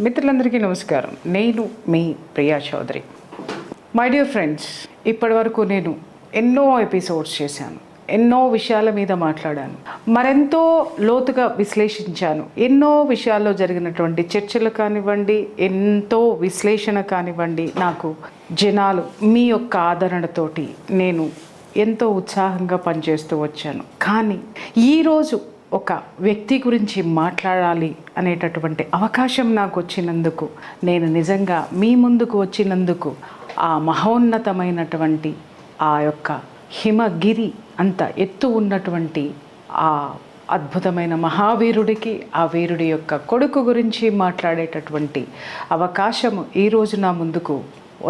మిత్రులందరికీ నమస్కారం. నేను మీ Priya Chaudhary. My dear friends, ఇప్పటి వరకు నేను ఎన్నో ఎపిసోడ్స్ చేశాను, ఎన్నో విషయాల మీద మాట్లాడాను, మరెంతో లోతుగా విశ్లేషించాను. ఎన్నో విషయాల్లో జరిగినటువంటి చర్చలు కానివ్వండి, ఎంతో విశ్లేషణ కానివ్వండి, నాకు జనాలు మీ యొక్క ఆదరణతోటి నేను ఎంతో ఉత్సాహంగా పనిచేస్తూ వచ్చాను. కానీ ఈరోజు ఒక వ్యక్తి గురించి మాట్లాడాలి అనేటటువంటి అవకాశం నాకు వచ్చినందుకు, నేను నిజంగా మీ ముందుకు వచ్చినందుకు, ఆ మహోన్నతమైనటువంటి ఆ యొక్క హిమగిరి అంత ఎత్తు ఉన్నటువంటి ఆ అద్భుతమైన మహావీరుడికి, ఆ వీరుడి యొక్క కొడుకు గురించి మాట్లాడేటటువంటి అవకాశము ఈరోజు నా ముందుకు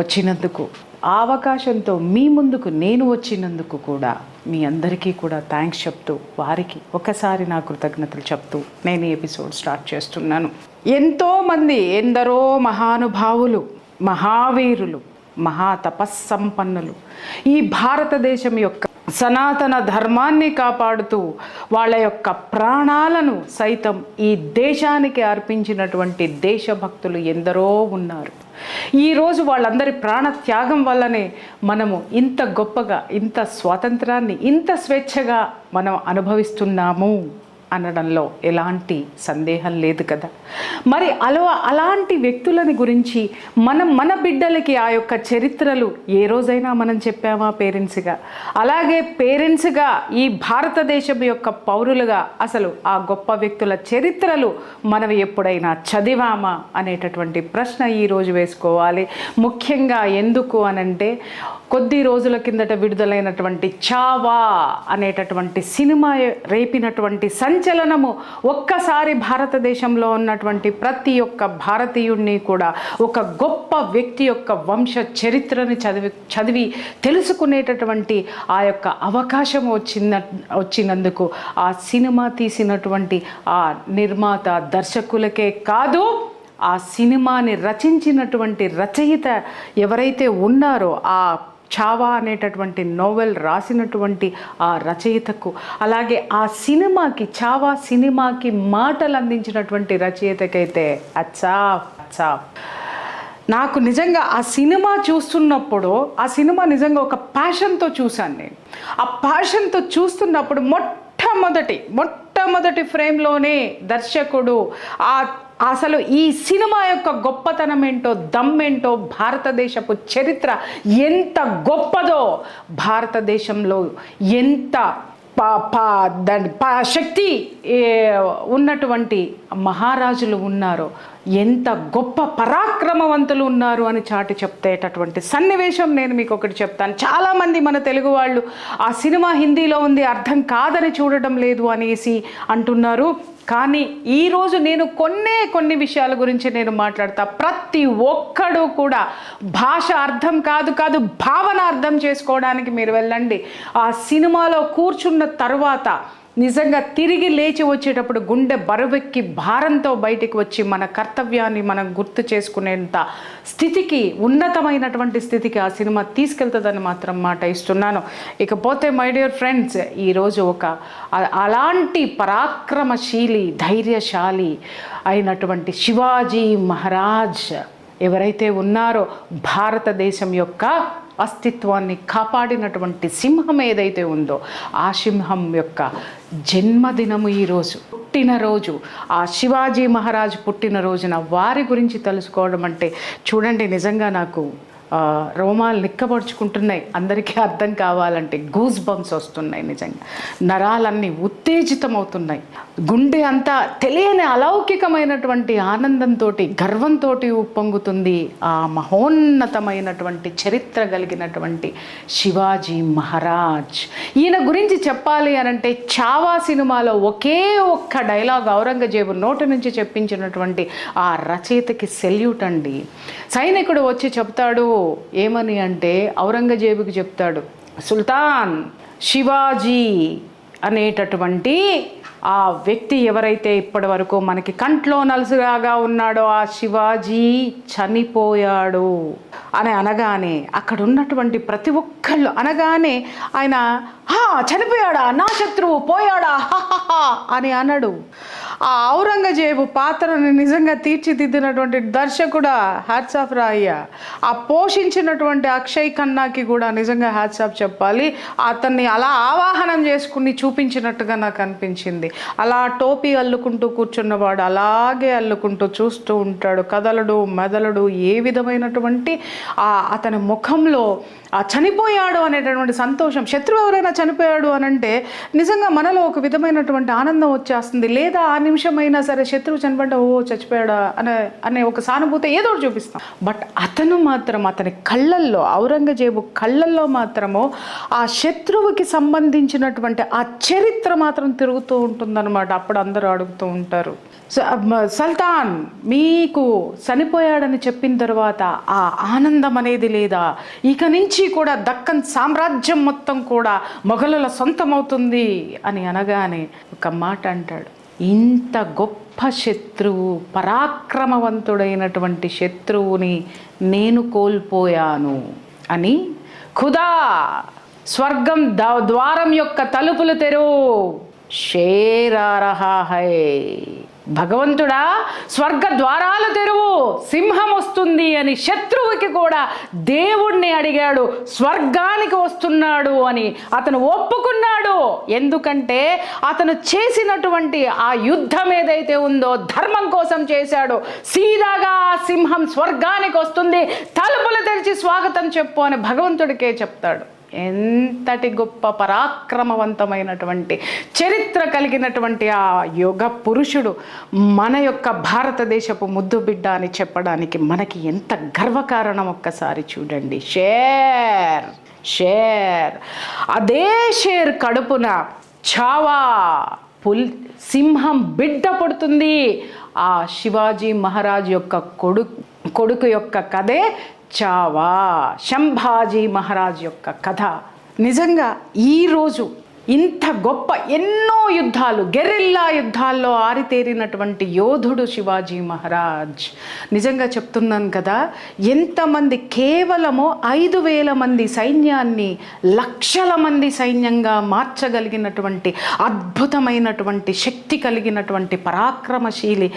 వచ్చినందుకు, ఆ అవకాశంతో మీ ముందుకు నేను వచ్చినందుకు కూడా మీ అందరికీ కూడా థ్యాంక్స్ చెప్తూ, వారికి ఒకసారి నా కృతజ్ఞతలు చెప్తూ నేను ఈ ఎపిసోడ్ స్టార్ట్ చేస్తున్నాను. ఎంతోమంది, ఎందరో మహానుభావులు, మహావీరులు, మహా తపస్సంపన్నులు ఈ భారతదేశం యొక్క సనాతన ధర్మాన్ని కాపాడుతూ వాళ్ళ యొక్క ప్రాణాలను సైతం ఈ దేశానికి అర్పించినటువంటి దేశభక్తులు ఎందరో ఉన్నారు. ఈరోజు వాళ్ళందరి ప్రాణత్యాగం వల్లనే మనము ఇంత గొప్పగా, ఇంత స్వాతంత్రాన్ని, ఇంత స్వేచ్ఛగా మనం అనుభవిస్తున్నాము అనడంలో ఎలాంటి సందేహం లేదు కదా. మరి అలాంటి వ్యక్తులని గురించి మన బిడ్డలకి ఆ యొక్క చరిత్రలు ఏ రోజైనా మనం చెప్పామా పేరెంట్స్గా? అలాగే పేరెంట్స్గా ఈ భారతదేశం యొక్క పౌరులుగా అసలు ఆ గొప్ప వ్యక్తుల చరిత్రలు మనం ఎప్పుడైనా చదివామా అనేటటువంటి ప్రశ్న ఈరోజు వేసుకోవాలి. ముఖ్యంగా ఎందుకు అనంటే, కొద్ది రోజుల కిందట విడుదలైనటువంటి చావా అనేటటువంటి సినిమా రేపినటువంటి సంచలనము ఒక్కసారి భారతదేశంలో ఉన్నటువంటి ప్రతి ఒక్క భారతీయుడిని కూడా ఒక గొప్ప వ్యక్తి యొక్క వంశ చరిత్రని చదివి తెలుసుకునేటటువంటి ఆ యొక్క అవకాశం వచ్చినందుకు ఆ సినిమా తీసినటువంటి ఆ నిర్మాత, దర్శకులకే కాదు, ఆ సినిమాని రచించినటువంటి రచయిత ఎవరైతే ఉన్నారో, ఆ చావా అనేటటువంటి నోవెల్ రాసినటువంటి ఆ రచయితకు, అలాగే ఆ సినిమాకి, చావా సినిమాకి మాటలు అందించినటువంటి రచయితకైతే అచ్చా. నాకు నిజంగా ఆ సినిమా చూస్తున్నప్పుడు, ఆ సినిమా నిజంగా ఒక ప్యాషన్తో చూశాను నేను. ఆ ప్యాషన్తో చూస్తున్నప్పుడు మొట్టమొదటి ఫ్రేమ్లోనే దర్శకుడు అసలు ఈ సినిమా యొక్క గొప్పతనం ఏంటో, దమ్మేంటో, భారతదేశపు చరిత్ర ఎంత గొప్పదో, భారతదేశంలో ఎంత శక్తి ఉన్నటువంటి మహారాజులు ఉన్నారో, ఎంత గొప్ప పరాక్రమవంతులు ఉన్నారు అని చాటి చెప్తేటటువంటి సన్నివేశం నేను మీకు ఒకటి చెప్తాను. చాలామంది మన తెలుగు వాళ్ళు ఆ సినిమా హిందీలో ఉంది, అర్థం కాదని చూడటం లేదు అనేసి అంటున్నారు. కానీ ఈరోజు నేను కొన్ని విషయాల గురించి నేను మాట్లాడతా. ప్రతి ఒక్కడు కూడా భాష అర్థం కాదు భావన అర్థం చేసుకోవడానికి మీరు వెళ్ళండి. ఆ సినిమాలో కూర్చున్న తర్వాత నిజంగా తిరిగి లేచి వచ్చేటప్పుడు గుండె బరువెక్కి భారంతో బయటికి వచ్చి మన కర్తవ్యాన్ని మనం గుర్తు చేసుకునేంత స్థితికి, ఉన్నతమైనటువంటి స్థితికి ఆ సినిమా తీసుకెళ్తుందని మాత్రం మాట ఇస్తున్నాను. ఇకపోతే మై డియర్ ఫ్రెండ్స్, ఈరోజు అలాంటి పరాక్రమశీలి, ధైర్యశాలి అయినటువంటి శివాజీ మహారాజ్ ఎవరైతే ఉన్నారో, భారతదేశం యొక్క అస్తిత్వాన్ని కాపాడినటువంటి సింహం ఏదైతే ఉందో, ఆ సింహం యొక్క జన్మదినము ఈరోజు, పుట్టినరోజు, ఆ శివాజీ మహారాజ్ పుట్టినరోజున వారి గురించి తెలుసుకోవడం అంటే చూడండి, నిజంగా నాకు రోమాలు నిక్కబడుచుకుంటున్నాయి. అందరికీ అర్థం కావాలంటే గూస్ బంప్స్ వస్తున్నాయి. నిజంగా నరాలన్నీ ఉత్తేజితమవుతున్నాయి. గుండె అంతా తెలియని అలౌకికమైనటువంటి ఆనందంతో, గర్వంతో ఉప్పొంగుతుంది ఆ మహోన్నతమైనటువంటి చరిత్ర కలిగినటువంటి శివాజీ మహారాజ్. ఈయన గురించి చెప్పాలి అనంటే, చావా సినిమాలో ఒకే ఒక్క డైలాగ్ ఔరంగజేబు నోటి నుంచి చెప్పించినటువంటి ఆ రచయితకి సెల్యూట్ అండి. సైనికుడు వచ్చి చెప్తాడు, ఏమని అంటే ఔరంగజేబుకి చెప్తాడు, సుల్తాన్, శివాజీ అనేటటువంటి ఆ వ్యక్తి ఎవరైతే ఇప్పటి వరకు మనకి కంట్లో నలుసులాగా ఉన్నాడో ఆ శివాజీ చనిపోయాడు అని అనగానే అక్కడ ఉన్నటువంటి ప్రతి ఒక్కళ్ళు అనగానే ఆయన చనిపోయాడా, నా శత్రువు పోయాడా అని అనడు. ఆ ఔరంగజేబు పాత్రను నిజంగా తీర్చిదిద్దినటువంటి దర్శకుడా హ్యాట్స్ ఆఫ్ రాయ్య. ఆ పోషించినటువంటి అక్షయ్ ఖన్నాకి కూడా నిజంగా హ్యాట్స్ ఆఫ్ చెప్పాలి. అతన్ని అలా ఆవాహనం చేసుకుని చూపించినట్టుగా నాకు అనిపించింది. అలా టోపీ అల్లుకుంటూ కూర్చున్నవాడు అలాగే అల్లుకుంటూ చూస్తూ ఉంటాడు, కదలడు మెదలడు. ఏ విధమైనటువంటి అతని ముఖంలో చనిపోయాడు అనేటటువంటి సంతోషం. శత్రువు ఎవరైనా చనిపోయాడు అని అంటే నిజంగా మనలో ఒక విధమైనటువంటి ఆనందం వచ్చేస్తుంది. లేదా ఆ నిమిషమైనా సరే శత్రువు చనిపడ్డా చచ్చిపోయాడా అనే ఒక సానుభూతి ఏదో ఒకటి చూపిస్తాం. బట్ అతను మాత్రం అతని కళ్ళల్లో, ఔరంగజేబు కళ్ళల్లో మాత్రము ఆ శత్రువుకి సంబంధించినటువంటి ఆ చరిత్ర మాత్రం తిరుగుతూ ఉంటుందన్నమాట. అప్పుడు అందరూ అడుగుతూ ఉంటారు, సుల్తాన్ మీకు చనిపోయాడని చెప్పిన తర్వాత ఆ ఆనందం అనేది లేదా? ఇక నుంచి కూడా దక్కన్ సామ్రాజ్యం మొత్తం కూడా మొఘలుల సొంతమవుతుంది అని అనగానే ఒక మాట అంటాడు, ఇంత గొప్ప శత్రువు, పరాక్రమవంతుడైనటువంటి శత్రువుని నేను కోల్పోయాను అని, ఖుదా స్వర్గం ద్వారం యొక్క తలుపులు తెరువు, షేర్ ఆ రహా హై, భగవంతుడా స్వర్గ ద్వారాలు తెరువు, సింహం వస్తుంది అని శత్రువుకి కూడా దేవుణ్ణి అడిగాడు. స్వర్గానికి వస్తున్నాడు అని అతను ఒప్పుకున్నాడు. ఎందుకంటే అతను చేసినటువంటి ఆ యుద్ధం ఏదైతే ఉందో ధర్మం కోసం చేశాడు. సీదాగా ఆ సింహం స్వర్గానికి వస్తుంది, తలుపులు తెరిచి స్వాగతం చెప్పు అని భగవంతుడికే చెప్తాడు. ఎంతటి గొప్ప పరాక్రమవంతమైనటువంటి చరిత్ర కలిగినటువంటి ఆ యుగ పురుషుడు మన యొక్క భారతదేశపు ముద్దు బిడ్డ అని చెప్పడానికి మనకి ఎంత గర్వకారణం ఒక్కసారి చూడండి. షేర్ అదే షేర్ కడుపున చావా సింహం బిడ్డ పుడుతుంది. ఆ శివాజీ మహారాజ్ యొక్క కొడుకు యొక్క కథే చావా, శంభాజీ మహారాజ్ యొక్క కథ. నిజంగా ఈరోజు ఇంత గొప్ప ఎన్నో యుద్ధాలు, గెరిల్లా యుద్ధాల్లో ఆరితేరినటువంటి యోధుడు శివాజీ మహారాజ్. నిజంగా చెప్తున్నాను కదా, ఎంతమంది కేవలము 5,000 మంది సైన్యాన్ని లక్షల మంది సైన్యంగా మార్చగలిగినటువంటి అద్భుతమైనటువంటి శక్తి కలిగినటువంటి పరాక్రమశీలి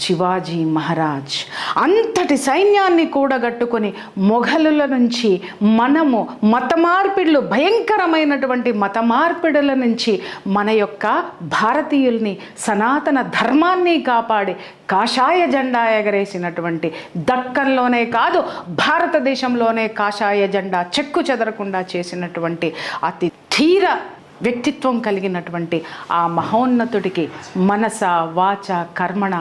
శివాజీ మహారాజ్. అంతటి సైన్యాన్ని కూడగట్టుకొని మొఘలుల నుంచి మనము మతమార్పిడులు, భయంకరమైనటువంటి మతమార్పిడుల నుంచి మన యొక్క భారతీయుల్ని, సనాతన ధర్మాన్ని కాపాడి కాషాయ జెండా ఎగరేసినటువంటి, దక్కన్లోనే కాదు భారతదేశంలోనే కాషాయ జెండా చెక్కు చెదరకుండా చేసినటువంటి అతి ధీర వ్యక్తిత్వం కలిగినటువంటి ఆ మహోన్నతుడికి మనస వాచ కర్మణ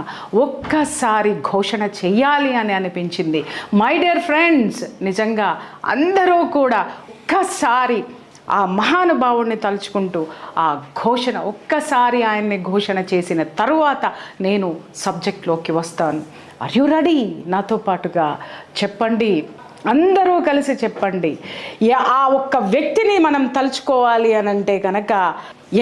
ఒక్కసారి ఘోషణ చెయ్యాలి అని అనిపించింది. మై డియర్ ఫ్రెండ్స్, నిజంగా అందరూ కూడా ఒక్కసారి ఆ మహానుభావుడిని తలుచుకుంటూ ఆ ఘోషణ ఒక్కసారి ఆయన్ని ఘోషణ చేసిన తరువాత నేను సబ్జెక్ట్లోకి వస్తాను. Are you ready? నాతో పాటుగా చెప్పండి, అందరూ కలిసి చెప్పండి. ఆ ఒక్క వ్యక్తిని మనం తలుచుకోవాలి అని అంటే కనుక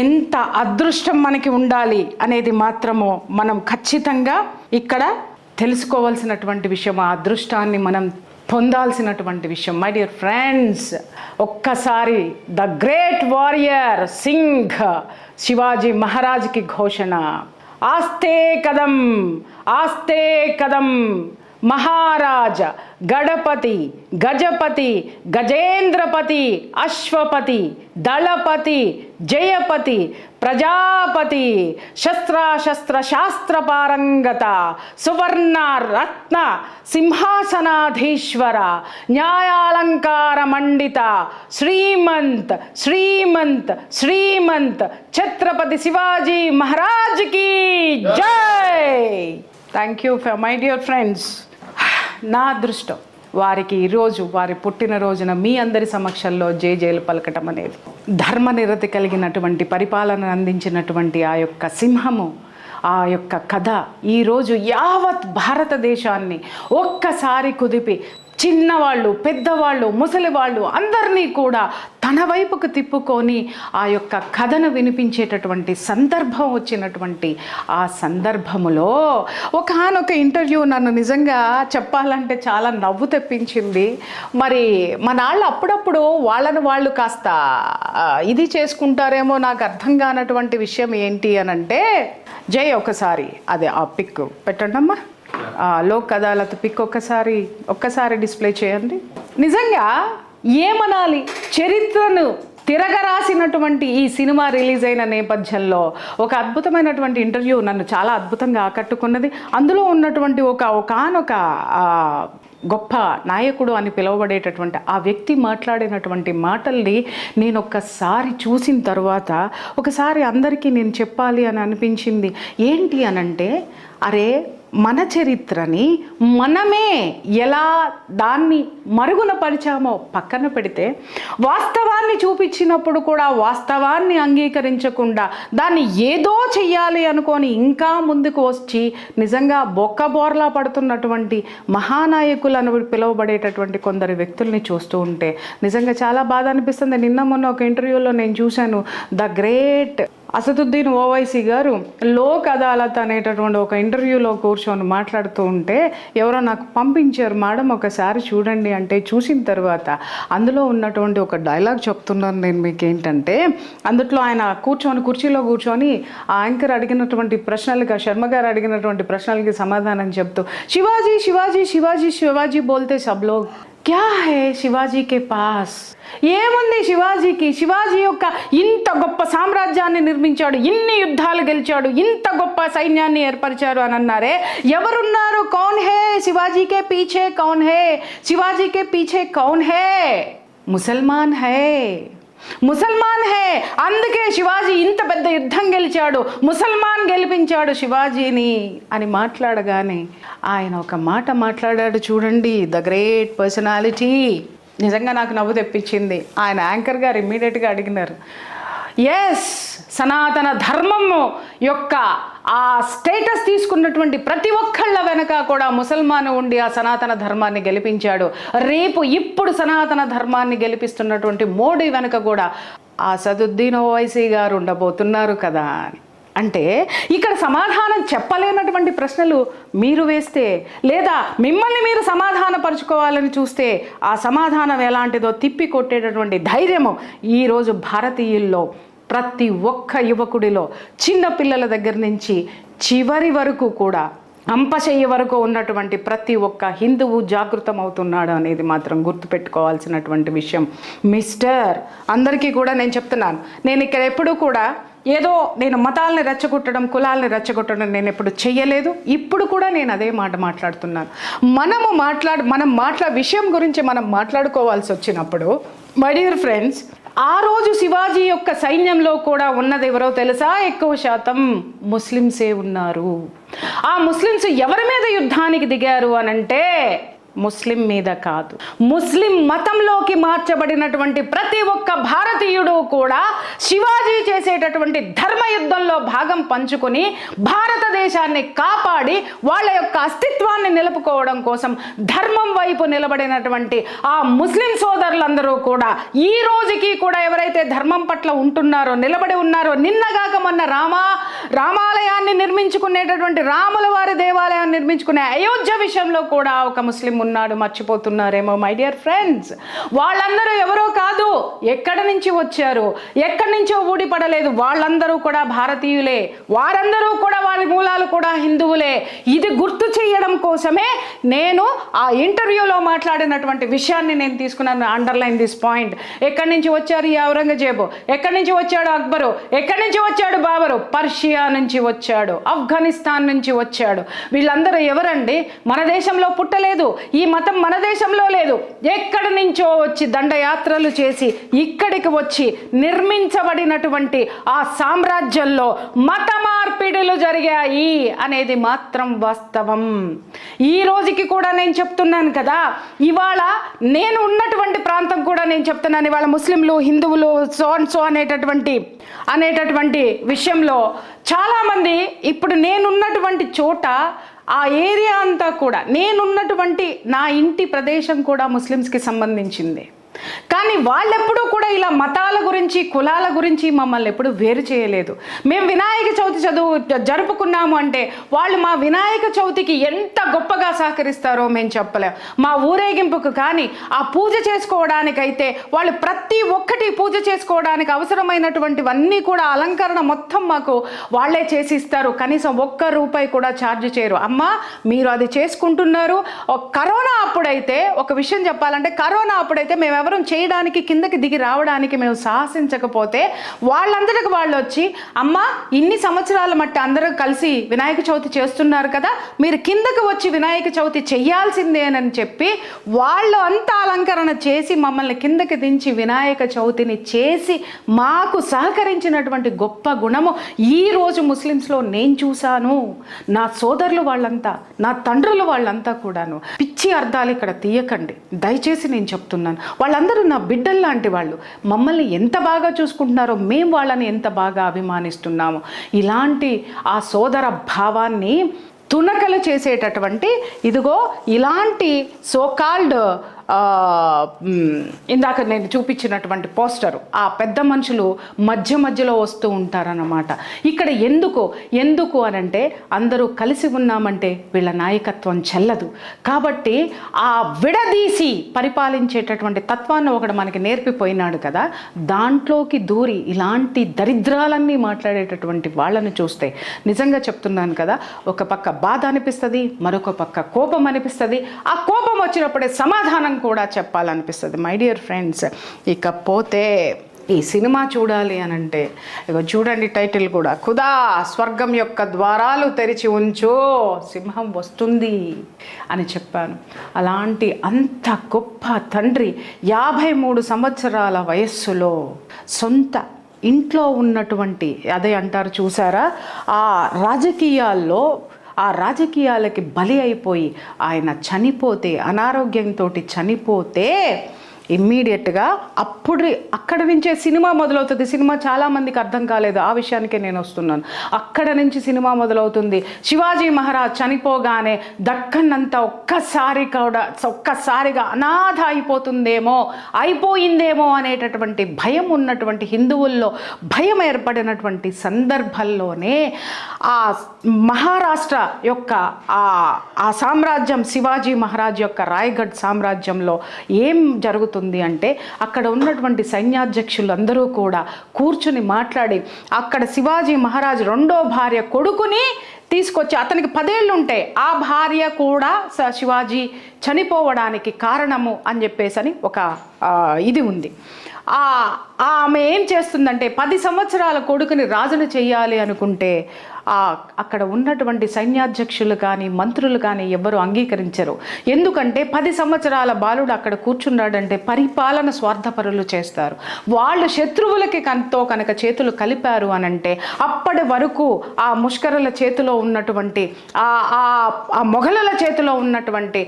ఎంత అదృష్టం మనకి ఉండాలి అనేది మాత్రము మనం ఖచ్చితంగా ఇక్కడ తెలుసుకోవాల్సినటువంటి విషయం. ఆ అదృష్టాన్ని మనం పొందాల్సినటువంటి విషయం. మై డియర్ ఫ్రెండ్స్, ఒక్కసారి ద గ్రేట్ వారియర్ సింగ్ శివాజీ మహారాజ్కి ఘోషణ, ఆస్తే కదం ఆస్తే కదం, మహారాజ గడపతి గజపతి గజేంద్రపతి అశ్వపతి దళపతి జయపతి ప్రజాపతి శస్త్ర శాస్త్రపారంగత సువర్ణ రత్న సింహాసనాధీశ్వర న్యాయాలంకార మండిత శ్రీమంత్ శ్రీమంత్ శ్రీమంత్ ఛత్రపతి శివాజీ మహారాజ్ కి జై. Thank you my dear friends. నా అదృష్టం వారికి ఈరోజు వారి పుట్టినరోజున మీ అందరి సమక్షంలో జేజేలు పలకటం అనేది. ధర్మనిరతి కలిగినటువంటి పరిపాలన అందించినటువంటి ఆ యొక్క సింహము, ఆ యొక్క కథ ఈరోజు యావత్ భారతదేశాన్ని ఒక్కసారి కుదిపి చిన్నవాళ్ళు, పెద్దవాళ్ళు, ముసలివాళ్ళు అందరినీ కూడా తన వైపుకు తిప్పుకొని ఆ యొక్క కథను వినిపించేటటువంటి సందర్భం వచ్చినటువంటి ఆ సందర్భములో ఒకానొక ఇంటర్వ్యూ నన్ను నిజంగా చెప్పాలంటే చాలా నవ్వు తెప్పించింది. మరి మనాళ్ళు అప్పుడప్పుడు వాళ్ళను వాళ్ళు కాస్త ఇది చేసుకుంటారేమో, నాకు అర్థం కానటువంటి విషయం ఏంటి అని అంటే, జై ఒకసారి అదే ఆ పిక్ పెట్టండి అమ్మా, లోక్ అదాలత్ పిక్ ఒక్కసారి డిస్ప్లే చేయండి. నిజంగా ఏమనాలి, చరిత్రను తిరగరాసినటువంటి ఈ సినిమా రిలీజ్ అయిన నేపథ్యంలో ఒక అద్భుతమైనటువంటి ఇంటర్వ్యూ నన్ను చాలా అద్భుతంగా ఆకట్టుకున్నది. అందులో ఉన్నటువంటి ఒకానొక గొప్ప నాయకుడు అని పిలువబడేటటువంటి ఆ వ్యక్తి మాట్లాడినటువంటి మాటల్ని నేను ఒక్కసారి చూసిన తర్వాత ఒకసారి అందరికీ నేను చెప్పాలి అని అనిపించింది. ఏంటి అనంటే, అరే మన చరిత్రని మనమే ఎలా దాన్ని మరుగున పరిచామో పక్కన పెడితే, వాస్తవాన్ని చూపించినప్పుడు కూడా వాస్తవాన్ని అంగీకరించకుండా దాన్ని ఏదో చెయ్యాలి అనుకొని ఇంకా ముందుకు వచ్చి నిజంగా బొక్కబోర్లా పడుతున్నటువంటి మహానాయకులను పిలువబడేటటువంటి కొందరు వ్యక్తుల్ని చూస్తూ ఉంటే నిజంగా చాలా బాధ అనిపిస్తుంది. నిన్న మొన్న ఒక ఇంటర్వ్యూలో నేను చూశాను, ద గ్రేట్ అసదుద్దీన్ ఓవైసీ గారు లోక్ అదాలత్ అనేటటువంటి ఒక ఇంటర్వ్యూలో కూర్చొని మాట్లాడుతూ ఉంటే ఎవరో నాకు పంపించారు, మేడం ఒకసారి చూడండి అంటే, చూసిన తర్వాత అందులో ఉన్నటువంటి ఒక డైలాగ్ చెప్తున్నాను నేను మీకు. ఏంటంటే అందులో ఆయన కుర్చీలో కూర్చొని ఆ యాంకర్ అడిగినటువంటి ప్రశ్నలకి, శర్మ గారు అడిగినటువంటి ప్రశ్నలకి సమాధానం చెప్తూ, శివాజీ శివాజీ శివాజీ శివాజీ బోల్తే సబ్ లోగ్ క్యా హై శివాజీకే పాస్, ఏముంది శివాజీకి, శివాజీ యొక్క ఇంత గొప్ప సామ్రాజ్యాన్ని నిర్మించాడు, ఇన్ని యుద్ధాలు గెలిచాడు, ఇంత గొప్ప సైన్యాన్ని ఏర్పరిచారు అని అన్నారే, ఎవరున్నారు, కౌన్ హే శివాజీకే పీछे కౌన్ హే, శివాజీకే పీछे కౌన్ హే, ముసల్మాన్ హే, అందుకే శివాజీ ఇంత పెద్ద యుద్ధం గెలిచాడు, ముసల్మాన్ గెలిపించాడు శివాజీని అని మాట్లాడగానే ఆయన ఒక మాట మాట్లాడాడు చూడండి, ద గ్రేట్ పర్సనాలిటీ. నిజంగా నాకు నవ్వు తెప్పించింది. ఆయన యాంకర్ గారు ఇమ్మీడియట్గా అడిగినారు, ఎస్ సనాతన ధర్మము యొక్క ఆ స్టేటస్ తీసుకున్నటువంటి ప్రతి ఒక్కళ్ళ వెనక కూడా ముసల్మాన్ ఉండి ఆ సనాతన ధర్మాన్ని గెలిపించాడు, ఇప్పుడు సనాతన ధర్మాన్ని గెలిపిస్తున్నటువంటి మోడీ వెనక కూడా ఆ అసదుద్దీన్ ఓవైసీ గారు ఉండబోతున్నారు కదా అని. అంటే ఇక్కడ సమాధానం చెప్పలేనటువంటి ప్రశ్నలు మీరు వేస్తే, లేదా మిమ్మల్ని మీరు సమాధానపరుచుకోవాలని చూస్తే ఆ సమాధానం ఎలాంటిదో తిప్పి కొట్టేటటువంటి ధైర్యము ఈరోజు భారతీయుల్లో ప్రతి ఒక్క యువకుడిలో, చిన్న పిల్లల దగ్గర నుంచి చివరి వరకు కూడా అంపశయ్య వరకు ఉన్నటువంటి ప్రతి ఒక్క హిందువు జాగృతం అవుతున్నాడు అనేది మాత్రం గుర్తుపెట్టుకోవాల్సినటువంటి విషయం. మిస్టర్ అందరికీ కూడా నేను చెప్తున్నాను, నేను ఇక్కడ ఎప్పుడూ కూడా ఏదో నేను మతాలని రెచ్చగొట్టడం, కులాలని రెచ్చగొట్టడం నేను ఎప్పుడు చెయ్యలేదు. ఇప్పుడు కూడా నేను అదే మాట మాట్లాడుతున్నాను. మనం విషయం గురించి మనం మాట్లాడుకోవాల్సి వచ్చినప్పుడు మై డియర్ ఫ్రెండ్స్, ఆ రోజు శివాజీ యొక్క సైన్యంలో కూడా ఉన్నది ఎవరో తెలుసా? ఎక్కువ శాతం ముస్లిమ్సే ఉన్నారు. ఆ ముస్లిమ్స్ ఎవరి మీద యుద్ధానికి దిగారు అనంటే ముస్లిం మీద కాదు, ముస్లిం మతంలోకి మార్చబడినటువంటి ప్రతి ఒక్క భారతీయుడు కూడా శివాజీ చేసేటటువంటి ధర్మయుద్ధంలో భాగం పంచుకొని భారతదేశాన్ని కాపాడి వాళ్ళ యొక్క అస్తిత్వాన్ని నిలుపుకోవడం కోసం ధర్మం వైపు నిలబడినటువంటి ఆ ముస్లిం సోదరులందరూ కూడా ఈ రోజుకి కూడా ఎవరైతే ధర్మం పట్ల ఉంటున్నారో, నిలబడి ఉన్నారో, నిన్నగాక మొన్న రామాలయాన్ని నిర్మించుకునేటటువంటి రాముల వారి దేవాలయాన్ని నిర్మించుకునే అయోధ్య విషయంలో కూడా ఒక ముస్లిం ఉన్నాడు, మర్చిపోతున్నారేమో మై డియర్ ఫ్రెండ్స్. వాళ్ళందరూ ఎవరో కాదు, ఎక్కడి నుంచి వచ్చారు, ఎక్కడి నుంచో ఊడిపడలేదు, వాళ్ళందరూ కూడా భారతీయులే, వారందరూ కూడా వారి మూలాలు కూడా హిందువులే. ఇది గుర్తు చేయడం కోసమే నేను ఆ ఇంటర్వ్యూలో మాట్లాడినటువంటి విషయాన్ని నేను తీసుకున్నాను. Underline this point. ఎక్కడి నుంచి వచ్చారు ఈ ఔరంగజేబు, ఎక్కడి నుంచి వచ్చాడు అక్బరు, ఎక్కడి నుంచి వచ్చాడు బాబరు, పర్షియా నుంచి వచ్చాడు, ఆఫ్ఘనిస్తాన్ నుంచి వచ్చాడు. వీళ్ళందరూ ఎవరండి? మన దేశంలో పుట్టలేదు, ఈ మతం మన దేశంలో లేదు, ఎక్కడి నుంచో వచ్చి దండయాత్రలు చేసి ఇక్కడికి వచ్చి నిర్మించబడినటువంటి ఆ సామ్రాజ్యంలో మత మార్పిడులు జరిగాయి అనేది మాత్రం వాస్తవం. ఈ రోజుకి కూడా నేను చెప్తున్నాను కదా, ఇవాళ నేను ఉన్నటువంటి ప్రాంతం కూడా నేను చెప్తున్నాను, ఇవాళ ముస్లింలు, హిందువులు సో అనేటటువంటి విషయంలో చాలామంది ఇప్పుడు నేనున్నటువంటి చోట ఆ ఏరియా అంతా కూడా, నేనున్నటువంటి నా ఇంటి ప్రదేశం కూడా ముస్లిమ్స్కి సంబంధించింది. కానీ వాళ్ళెప్పుడూ కూడా ఇలా మతాల గురించి కులాల గురించి మమ్మల్ని ఎప్పుడు వేరు చేయలేదు. మేము వినాయక చవితి జరుపుకున్నాము అంటే వాళ్ళు మా వినాయక చవితికి ఎంత గొప్పగా సహకరిస్తారో మేము చెప్పలేం. మా ఊరేగింపుకు కానీ ఆ పూజ చేసుకోవడానికైతే వాళ్ళు ప్రతి ఒక్కటి పూజ చేసుకోవడానికి అవసరమైనటువంటివన్నీ కూడా అలంకరణ మొత్తం మాకు వాళ్ళే చేసి ఇస్తారు. కనీసం ₹1 కూడా ఛార్జ్ చేయరు. అమ్మ మీరు అది చేసుకుంటున్నారు. కరోనా అప్పుడైతే ఒక విషయం చెప్పాలంటే, కరోనా అప్పుడైతే మేము ఎవరు చేయడానికి కిందకి దిగి రావడానికి మేము సాహసించకపోతే వాళ్ళందరికి వాళ్ళు వచ్చి, అమ్మ ఇన్ని సంవత్సరాల మట్టి అందరూ కలిసి వినాయక చవితి చేస్తున్నారు కదా, మీరు కిందకి వచ్చి వినాయక చవితి చెయ్యాల్సిందేనని చెప్పి వాళ్ళు అంతా అలంకరణ చేసి మమ్మల్ని కిందకి దించి వినాయక చవితిని చేసి మాకు సహకరించినటువంటి గొప్ప గుణము ఈరోజు ముస్లిమ్స్లో నేను చూశాను. నా సోదరులు వాళ్ళంతా, నా తండ్రులు వాళ్ళంతా కూడాను. పిచ్చి అర్థాలు ఇక్కడ తీయకండి దయచేసి, నేను చెప్తున్నాను. వాళ్ళందరూ నా బిడ్డలు లాంటి వాళ్ళు. మమ్మల్ని ఎంత బాగా చూసుకుంటున్నారో మేము వాళ్ళని ఎంత బాగా అభిమానిస్తున్నాము. ఇలాంటి ఆ సోదర భావాన్ని తునకలు చేసేటటువంటి ఇదిగో ఇలాంటి సోకాల్డ్ ఇందాక నేను చూపించినటువంటి పోస్టరు, ఆ పెద్ద మనుషులు మధ్యలో వస్తూ ఉంటారన్నమాట. ఇక్కడ ఎందుకు అనంటే అందరూ కలిసి ఉన్నామంటే వీళ్ళ నాయకత్వం చెల్లదు. కాబట్టి ఆ విడదీసి పరిపాలించేటటువంటి తత్వాన్ని ఒకడు మనకి నేర్పిపోయినాడు కదా, దాంట్లోకి దూరి ఇలాంటి దరిద్రాలన్నీ మాట్లాడేటటువంటి వాళ్ళని చూస్తే నిజంగా చెప్తున్నాను కదా, ఒక పక్క బాధ అనిపిస్తుంది, మరొక పక్క కోపం అనిపిస్తుంది. ఆ కోపం వచ్చినప్పుడే సమాధానం కూడా చెప్పాలనిపిస్తుంది. మై డియర్ ఫ్రెండ్స్, ఇకపోతే ఈ సినిమా చూడాలి అని అంటే ఇక చూడండి, టైటిల్ కూడా ఖుదా స్వర్గం యొక్క ద్వారాలు తెరిచి ఉంచు, సింహం వస్తుంది అని చెప్పాను. అలాంటి అంత గొప్ప తండ్రి 53 సంవత్సరాల వయస్సులో సొంత ఇంట్లో ఉన్నటువంటి, అదే అంటారు చూసారా, ఆ రాజకీయాలకి బలి అయిపోయి ఆయన చనిపోతే, అనారోగ్యంతో చనిపోతే ఇమ్మీడియట్గా అక్కడ నుంచే సినిమా మొదలవుతుంది. సినిమా చాలామందికి అర్థం కాలేదు, ఆ విషయానికే నేను వస్తున్నాను. అక్కడ నుంచి సినిమా మొదలవుతుంది. శివాజీ మహారాజ్ చనిపోగానే దక్కన్ అంతా ఒక్కసారిగా అనాథ అయిపోయిందేమో అనేటటువంటి భయం ఉన్నటువంటి హిందువుల్లో భయం ఏర్పడినటువంటి సందర్భంలోనే ఆ మహారాష్ట్ర యొక్క ఆ సామ్రాజ్యం, శివాజీ మహారాజ్ యొక్క రాయగఢ్ సామ్రాజ్యంలో ఏం జరుగుతుంది అంటే, అక్కడ ఉన్నటువంటి సైన్యాధ్యక్షులు అందరూ కూడా కూర్చుని మాట్లాడి అక్కడ శివాజీ మహారాజ్ రెండో భార్య కొడుకుని తీసుకొచ్చి, అతనికి 10 ఏళ్ళు ఉంటాయి, ఆ భార్య కూడా శివాజీ చనిపోవడానికి కారణము అని చెప్పేసి ఒక ఇది ఉంది. ఆమె ఏం చేస్తుందంటే 10 సంవత్సరాల కొడుకుని రాజును చెయ్యాలి అనుకుంటే అక్కడ ఉన్నటువంటి సైన్యాధ్యక్షులు కానీ మంత్రులు కానీ ఎవ్వరూ అంగీకరించరు. ఎందుకంటే 10 సంవత్సరాల బాలుడు అక్కడ కూర్చున్నాడంటే పరిపాలన స్వార్థపరులు చేస్తారు. వాళ్ళు శత్రువులకి కనుక చేతులు కలిపారు అనంటే అప్పటి వరకు ఆ ముష్కరుల చేతిలో ఉన్నటువంటి ఆ మొఘలుల చేతిలో ఉన్నటువంటి